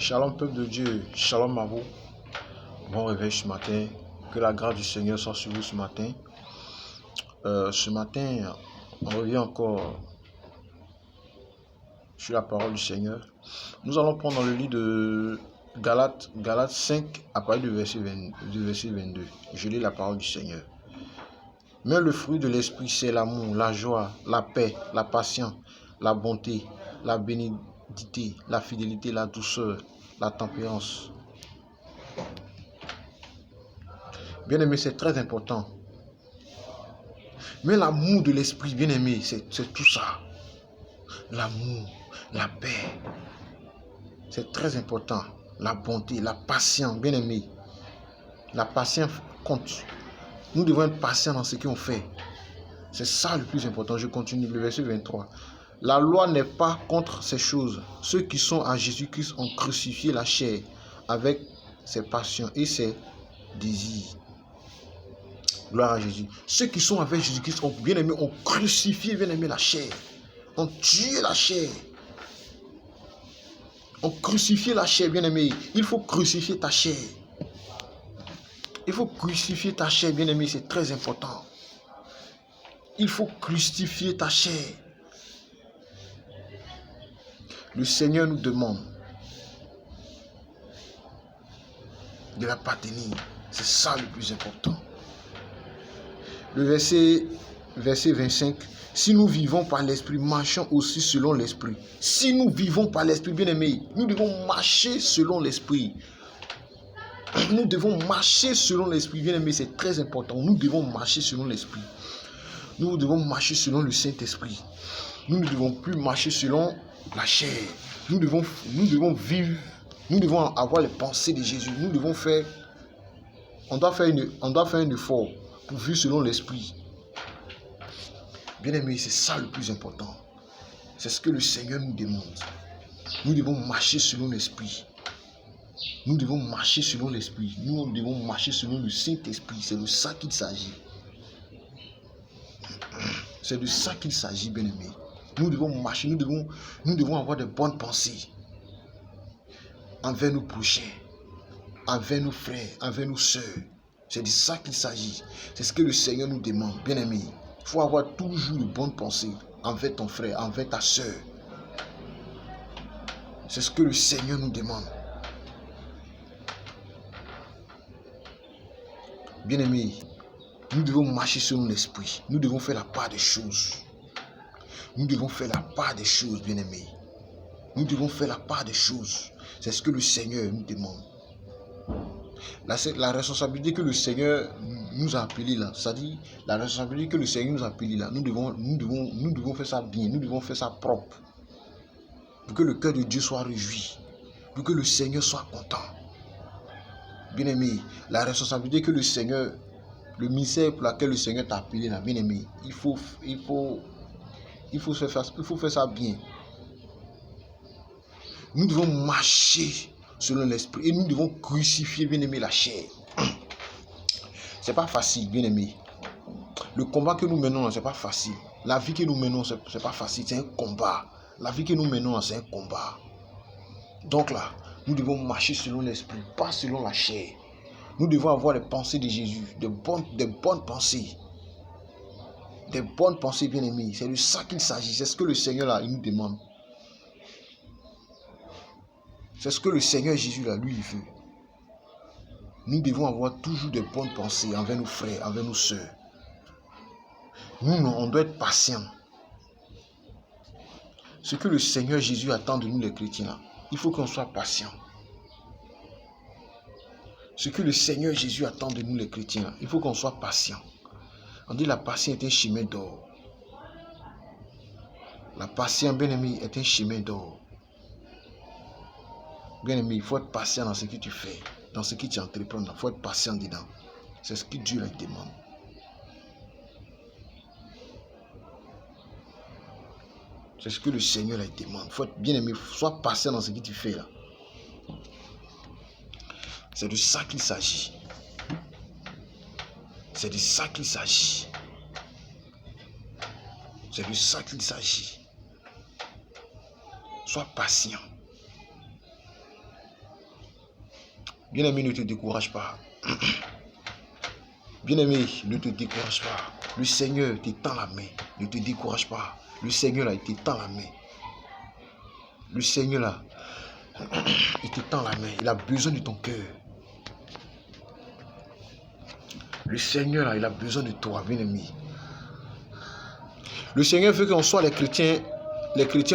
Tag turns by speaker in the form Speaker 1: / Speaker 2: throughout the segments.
Speaker 1: Shalom peuple de Dieu, shalom à vous. Bon réveil ce matin, que la grâce du Seigneur soit sur vous ce matin. Ce matin, on revient encore sur la parole du Seigneur. Nous allons prendre le livre de Galates 5 à partir du verset 22. Je lis la parole du Seigneur. Mais le fruit de l'esprit, c'est l'amour, la joie, la paix, la patience, la bonté, la bénédiction, la fidélité, la douceur, la tempérance. Bien aimé, c'est très important. Mais l'amour de l'esprit, bien aimé, c'est tout ça. L'amour, la paix, c'est très important. La bonté, la patience, bien aimé. La patience compte. Nous devons être patients dans ce qu'on fait. C'est ça le plus important. Je continue le verset 23. La loi n'est pas contre ces choses. Ceux qui sont à Jésus-Christ ont crucifié la chair avec ses passions et ses désirs. Gloire à Jésus. Ceux qui sont avec Jésus-Christ ont bien aimé, ont crucifié, bien aimé, la chair. Ont tué la chair. Ont crucifié la chair, bien aimé. Il faut crucifier ta chair. Il faut crucifier ta chair, bien aimé, c'est très important. Il faut crucifier ta chair. Le Seigneur nous demande de l'appartenir. C'est ça le plus important. Le verset 25. Si nous vivons par l'esprit, marchons aussi selon l'esprit. Si nous vivons par l'esprit, bien aimé, nous devons marcher selon l'esprit. Nous devons marcher selon l'esprit, bien aimé, c'est très important. Nous devons marcher selon l'esprit. Nous devons marcher selon le Saint-Esprit. Nous ne devons plus marcher selon la chair. Nous devons vivre. Nous devons avoir les pensées de Jésus. Nous devons faire. On doit faire un effort pour vivre selon l'esprit. Bien aimé, c'est ça le plus important. C'est ce que le Seigneur nous demande. Nous devons marcher selon l'esprit. Nous devons marcher selon l'esprit. Nous devons marcher selon le Saint-Esprit. C'est de ça qu'il s'agit. C'est de ça qu'il s'agit, bien aimé. Nous devons marcher, nous devons avoir de bonnes pensées envers nos prochains, envers nos frères, envers nos sœurs. C'est de ça qu'il s'agit. C'est ce que le Seigneur nous demande, bien aimé. Il faut avoir toujours de bonnes pensées envers ton frère, envers ta sœur. C'est ce que le Seigneur nous demande. Bien aimé, nous devons marcher selon l'esprit. Nous devons faire la part des choses. Nous devons faire la part des choses, bien aimé. Nous devons faire la part des choses. C'est ce que le Seigneur nous demande. La responsabilité que le Seigneur nous a appelée là, c'est-à-dire la responsabilité que le Seigneur nous a appelée là, nous devons faire ça bien, nous devons faire ça propre. Pour que le cœur de Dieu soit réjoui, pour que le Seigneur soit content. Bien aimé, la responsabilité que le Seigneur, le ministère pour lequel le Seigneur t'a appelé là, bien aimé, il faut faire ça bien. Nous devons marcher selon l'esprit et nous devons crucifier, bien aimé, la chair. C'est pas facile, bien aimé. Le combat que nous menons, c'est pas facile. La vie que nous menons, c'est pas facile, c'est un combat. La vie que nous menons, c'est un combat. Donc là, nous devons marcher selon l'esprit, pas selon la chair. Nous devons avoir les pensées de Jésus, des bonnes pensées. Des bonnes pensées, bien aimées. C'est de ça qu'il s'agit. C'est ce que le Seigneur là, il nous demande. C'est ce que le Seigneur Jésus là, lui, il veut. Nous devons avoir toujours de bonnes pensées envers nos frères, envers nos sœurs. Nous, on doit être patients. Ce que le Seigneur Jésus attend de nous les chrétiens là, il faut qu'on soit patients. Ce que le Seigneur Jésus attend de nous les chrétiens là, il faut qu'on soit patients. On dit la patience est un chemin d'or. La patience, bien aimé, est un chemin d'or. Bien aimé, il faut être patient dans ce que tu fais, dans ce que tu entreprends. Il faut être patient dedans. C'est ce que Dieu lui demande. C'est ce que le Seigneur lui demande. Il faut être bien aimé, sois patient dans ce que tu fais là. C'est de ça qu'il s'agit. C'est de ça qu'il s'agit. C'est de ça qu'il s'agit. Sois patient. Bien-aimé, ne te décourage pas. Bien-aimé, ne te décourage pas. Le Seigneur t'étend la main. Ne te décourage pas. Le Seigneur, là, il t'étend la main. Le Seigneur, là, il t'étend la main. Il a besoin de ton cœur. Le Seigneur, là, il a besoin de toi, bien-aimé. Le Seigneur veut qu'on soit les chrétiens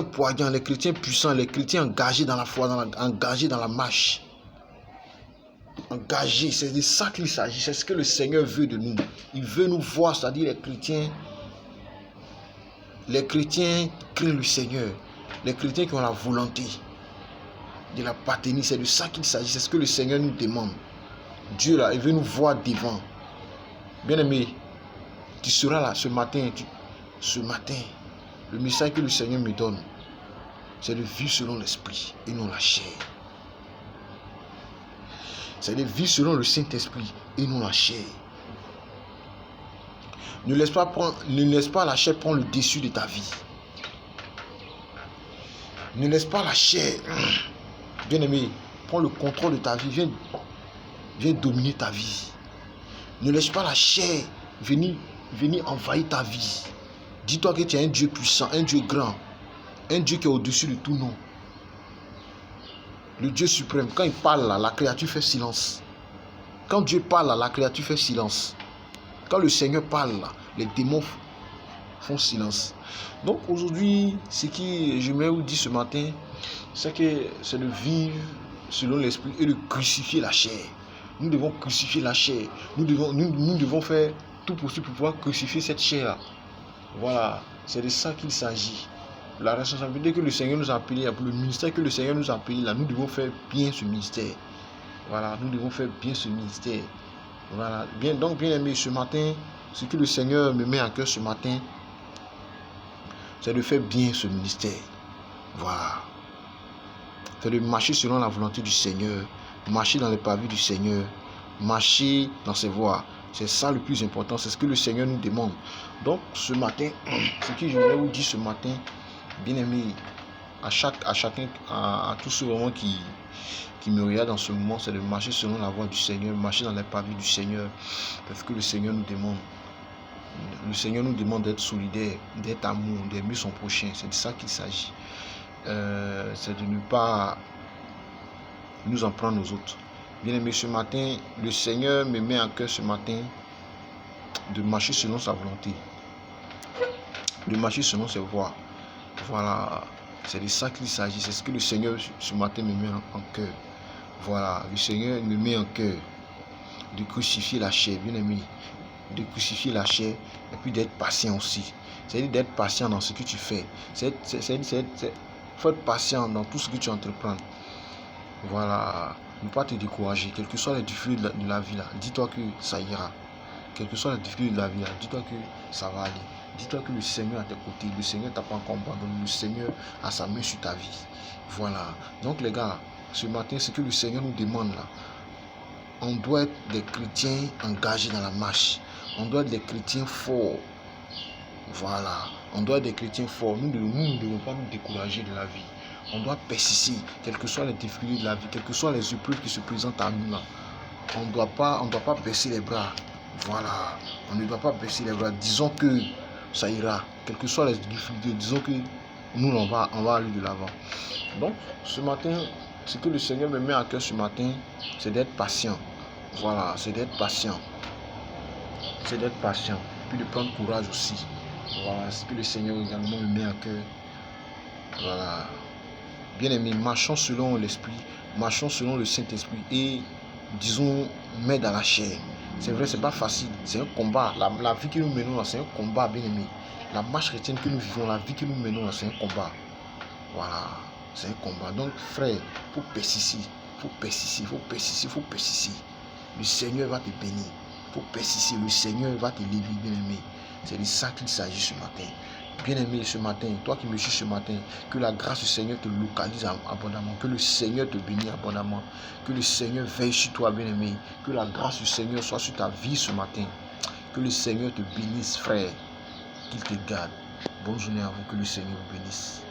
Speaker 1: poignants, les chrétiens puissants, les chrétiens engagés dans la foi, engagés dans la marche. Engagés, c'est de ça qu'il s'agit. C'est ce que le Seigneur veut de nous. Il veut nous voir, c'est-à-dire les chrétiens qui craignent le Seigneur. Les chrétiens qui ont la volonté de la paternité. C'est de ça qu'il s'agit. C'est ce que le Seigneur nous demande. Dieu, là, il veut nous voir devant. Bien-aimé, tu seras là ce matin. Le message que le Seigneur me donne, c'est de vivre selon l'esprit et non la chair. C'est de vivre selon le Saint-Esprit et non la chair. Ne laisse pas la chair prendre le dessus de ta vie. Ne laisse pas la chair, bien-aimé, prendre le contrôle de ta vie. Viens dominer ta vie. Ne laisse pas la chair venir envahir ta vie. Dis-toi que tu es un Dieu puissant, un Dieu grand, un Dieu qui est au-dessus de tout nom. Le Dieu suprême, quand il parle là, la créature fait silence. Quand Dieu parle là, la créature fait silence. Quand le Seigneur parle là, les démons font silence. Donc aujourd'hui, ce que j'aimerais vous dire ce matin, c'est de vivre selon l'esprit et de crucifier la chair. Nous devons crucifier la chair. Nous devons faire tout possible pour pouvoir crucifier cette chair-là. Voilà, c'est de ça qu'il s'agit. La responsabilité que le Seigneur nous a appelée, pour le ministère que le Seigneur nous a appelé, là, nous devons faire bien ce ministère. Voilà, nous devons faire bien ce ministère. Voilà, donc bien aimé, ce matin, ce que le Seigneur me met à cœur ce matin, c'est de faire bien ce ministère. Voilà. C'est de marcher selon la volonté du Seigneur, marcher dans les pavés du Seigneur, marcher dans ses voies. C'est ça le plus important, c'est ce que le Seigneur nous demande. Donc ce matin, ce que je voulais vous dire ce matin, bien aimé, à tous ceux vraiment qui me regardent dans ce moment, c'est de marcher selon la voie du Seigneur, marcher dans les pavés du Seigneur, parce que le Seigneur nous demande. Le Seigneur nous demande d'être solidaire, d'être amour, d'aimer son prochain. C'est de ça qu'il s'agit. C'est de ne pas nous en prendre aux autres. Bien aimé, ce matin, le Seigneur me met en cœur ce matin de marcher selon sa volonté, de marcher selon ses voies. Voilà, c'est de ça qu'il s'agit. C'est ce que le Seigneur ce matin me met en cœur. Voilà, le Seigneur me met en cœur de crucifier la chair, bien aimé, de crucifier la chair et puis d'être patient aussi. C'est-à-dire d'être patient dans ce que tu fais. Faut être patient dans tout ce que tu entreprends. Voilà, ne pas te décourager, quelles que soient les difficultés de la vie là. Dis-toi que ça ira. Quelles que soient les difficultés de la vie là, dis-toi que ça va aller. Dis-toi que le Seigneur est à tes côtés, le Seigneur t'a pas encore abandonné, le Seigneur a sa main sur ta vie. Voilà. Donc les gars, ce matin, ce que le Seigneur nous demande là, on doit être des chrétiens engagés dans la marche. On doit être des chrétiens forts. Voilà. On doit être des chrétiens forts. Nous ne devons pas nous décourager de la vie. On doit persister, quelles que soient les difficultés de la vie, quelles que soient les épreuves qui se présentent à nous là. On ne doit pas baisser les bras. Voilà. On ne doit pas baisser les bras. Disons que ça ira. Quelles que soient les difficultés, disons que nous, on va aller de l'avant. Donc, ce matin, ce que le Seigneur me met à cœur ce matin, c'est d'être patient. Voilà, c'est d'être patient. C'est d'être patient. Puis de prendre courage aussi. Voilà, ce que le Seigneur également me met à cœur. Voilà. Bien aimé, marchons selon l'esprit, marchons selon le Saint-Esprit et disons, mais dans la chair. C'est vrai, c'est pas facile, c'est un combat. La vie que nous menons là, c'est un combat, bien aimé. La marche chrétienne que nous vivons, la vie que nous menons là, c'est un combat. Voilà, c'est un combat. Donc, frère, il faut persister, il faut persister. Le Seigneur va te bénir. Il faut persister, le Seigneur va te lever, bien aimé. C'est de ça qu'il s'agit ce matin. Bien-aimé, ce matin, toi qui me suis ce matin, que la grâce du Seigneur te localise abondamment, que le Seigneur te bénisse abondamment, que le Seigneur veille sur toi, bien-aimé, que la grâce du Seigneur soit sur ta vie ce matin, que le Seigneur te bénisse, frère, qu'il te garde. Bonne journée à vous, que le Seigneur vous bénisse.